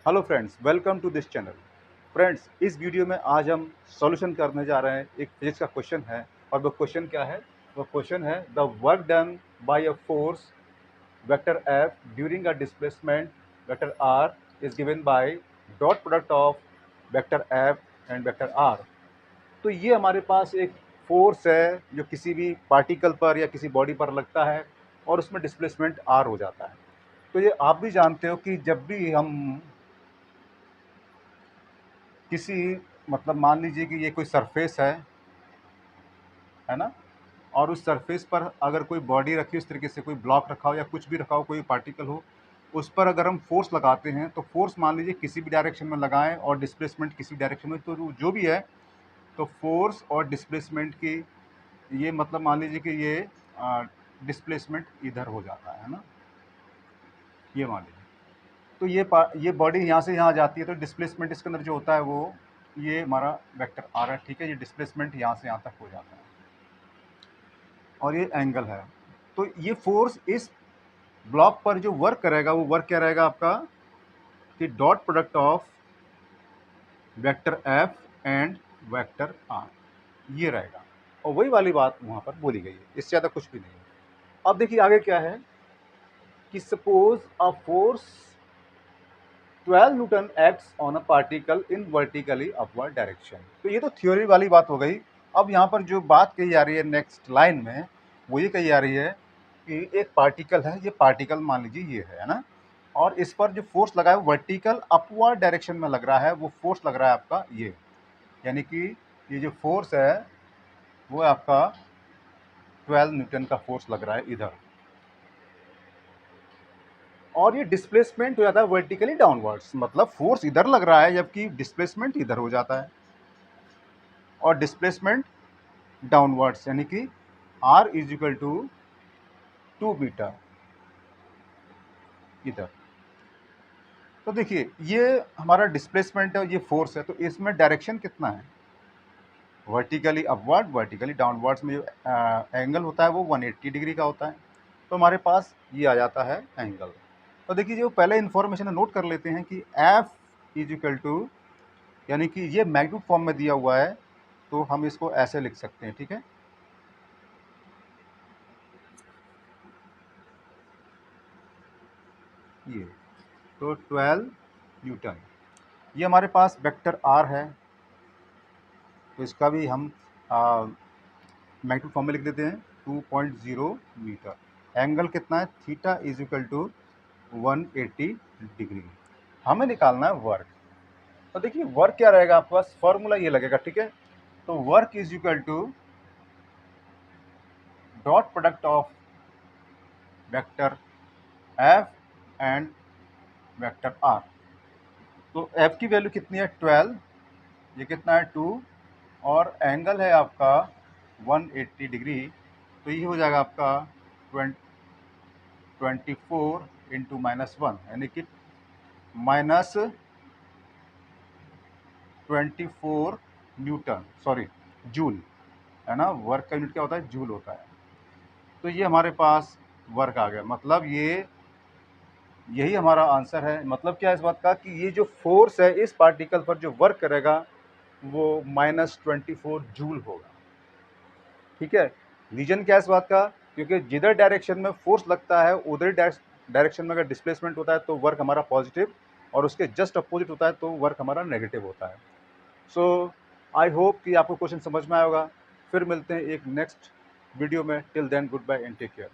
Hello friends, welcome to this channel. Friends, इस video में आज हम सॉल्यूशन करने जा रहे हैं। एक फिजिक्स का क्वेश्चन है और वो क्वेश्चन क्या है? वो क्वेश्चन है the work done by a force vector F during a displacement vector R is given by dot product of vector F and vector R. तो ये हमारे पास एक फोर्स है जो किसी भी पार्टिकल पर या किसी बॉडी पर लगता है और उसमें डिस्प्लेसमेंट आर हो जाता है। तो ये आप भी जानते हो कि जब भी हम किसी मतलब मान लीजिए कि ये कोई सरफेस है ना? और उस सरफेस पर अगर कोई बॉडी रखी, उस तरीके से कोई ब्लॉक रखा हो या कुछ भी रखा हो, कोई पार्टिकल हो, उस पर अगर हम फोर्स लगाते हैं तो फोर्स मान लीजिए किसी भी डायरेक्शन में लगाएं और डिस्प्लेसमेंट किसी डायरेक्शन में, तो जो भी है तो फोर्स और डिस्प्लेसमेंट की ये मतलब मान लीजिए कि ये डिस्प्लेसमेंट इधर हो जाता है ना, ये मान लीजिए। तो ये बॉडी यहाँ से यहाँ जाती है तो डिस्प्लेसमेंट इसके अंदर जो होता है वो ये हमारा वेक्टर आ रहा है, ठीक है। ये डिस्प्लेसमेंट यहाँ से यहाँ तक हो जाता है और ये एंगल है। तो ये फोर्स इस ब्लॉक पर जो वर्क करेगा वो वर्क क्या रहेगा आपका कि dot product of vector F and vector R, ये रहेगा। और वही वाली बात वहाँ पर बोली गई है, इससे ज़्यादा कुछ भी नहीं है। अब देखिए आगे क्या है कि suppose a force 12 Newton acts on a particle in vertically upward direction. तो ये तो थ्योरी वाली बात हो गई। अब यहाँ पर जो बात कही जा रही है नेक्स्ट लाइन में, वो ये कही जा रही है कि एक पार्टिकल है, ये पार्टिकल मान लीजिए ये है ना, और इस पर जो फोर्स लगा है वर्टिकल अपवर्ड डायरेक्शन में लग रहा है। वो फोर्स लग रहा है आपका ये, यानी कि ये जो फोर्स है वो आपका 12 न्यूटन का फोर्स लग रहा है इधर, और ये डिस्प्लेसमेंट हो जाता है वर्टिकली डाउनवर्ड्स। मतलब फोर्स इधर लग रहा है जबकि डिस्प्लेसमेंट इधर हो जाता है, और डिस्प्लेसमेंट डाउनवर्ड्स, यानी कि r is equal to 2 metre इधर। तो देखिए ये हमारा डिस्प्लेसमेंट है, ये फोर्स है, तो इसमें डायरेक्शन कितना है? वर्टिकली अपवर्ड, वर्टिकली डाउनवर्ड्स में जो एंगल होता है वो 180 डिग्री का होता है। तो हमारे पास ये आ जाता है एंगल। तो देखिए जो पहले इन्फॉर्मेशन नोट कर लेते हैं कि F इज इक्वल टू, यानी कि ये मैग्नीट्यूड फॉर्म में दिया हुआ है तो हम इसको ऐसे लिख सकते हैं, ठीक है। ये तो 12 न्यूटन, ये हमारे पास वेक्टर आर है, तो इसका भी हम मैग्नीट्यूड फॉर्म में लिख देते हैं 2.0 मीटर। एंगल कितना है? Theta is equal to 180 degree. हमें निकालना है वर्क। तो देखिए वर्क क्या रहेगा आपके पास, फॉर्मूला ये लगेगा, ठीक है। तो work is equal to dot product of vector F and vector R. तो एफ की वैल्यू कितनी है? 12, ये कितना है? 2, और एंगल है आपका 180 डिग्री, तो ये हो जाएगा आपका 24 इंटू -1, यानी कि -24 न्यूटन, सॉरी जूल, है ना। वर्क का यूनिट क्या होता है? जूल होता है। तो ये हमारे पास वर्क आ गया, मतलब यही हमारा आंसर है। मतलब क्या है इस बात का कि ये जो फोर्स है इस पार्टिकल पर जो वर्क करेगा वो -24 जूल होगा, ठीक है। रीजन क्या है इस बात का? क्योंकि जिधर डायरेक्शन में फोर्स लगता है उधर डायरेक्शन में अगर डिस्प्लेसमेंट होता है तो वर्क हमारा पॉजिटिव, और उसके जस्ट अपोजिट होता है तो वर्क हमारा नेगेटिव होता है। सो आई होप कि आपको क्वेश्चन समझ में आया होगा। फिर मिलते हैं एक नेक्स्ट वीडियो में। Till then good bye and take care.